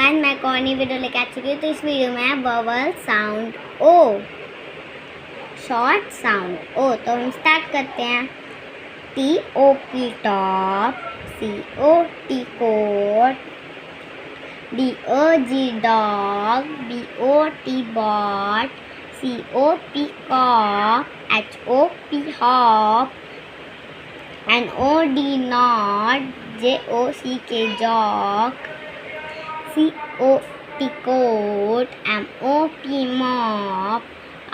Guys मैं कौन ही video लेके आ चुकी हूँ। तो इस वीडियो में है vowel sound O, short sound O. तो हम स्टार्ट करते हैं। T O P top, C O T cot, D O G dog, B O T bot, C O P cock, H O P hop, N O D not, J O C K jock, C O T coat, M O P mop,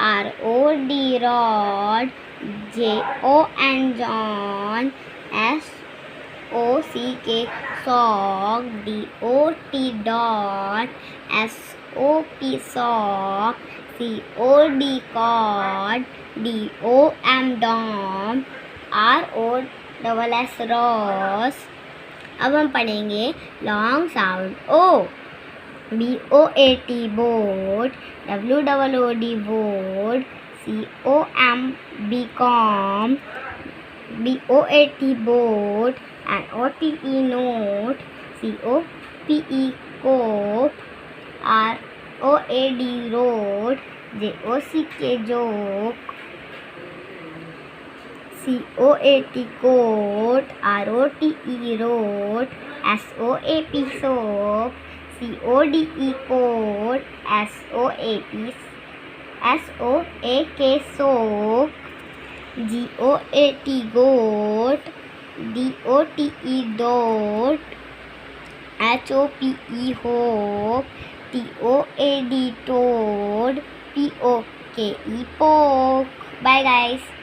R O D rod, J O N John, S O C K sock, D O T dot, S O P sock, C O D cod, D O M dom, R O S Ross। अब हम पढ़ेंगे long sound O. B O A T boat, W O D wode, C O M B comb, B O A T boat, N O T E note, C O P E cope, R O A D road, J O C K joke, C O A T coat, R O T E rote, S O A P soap, C O D E code, S O A K soak, G O A T goat, D O T E dote, H O P E hope, T O A D toad, P O K E poke. Bye guys.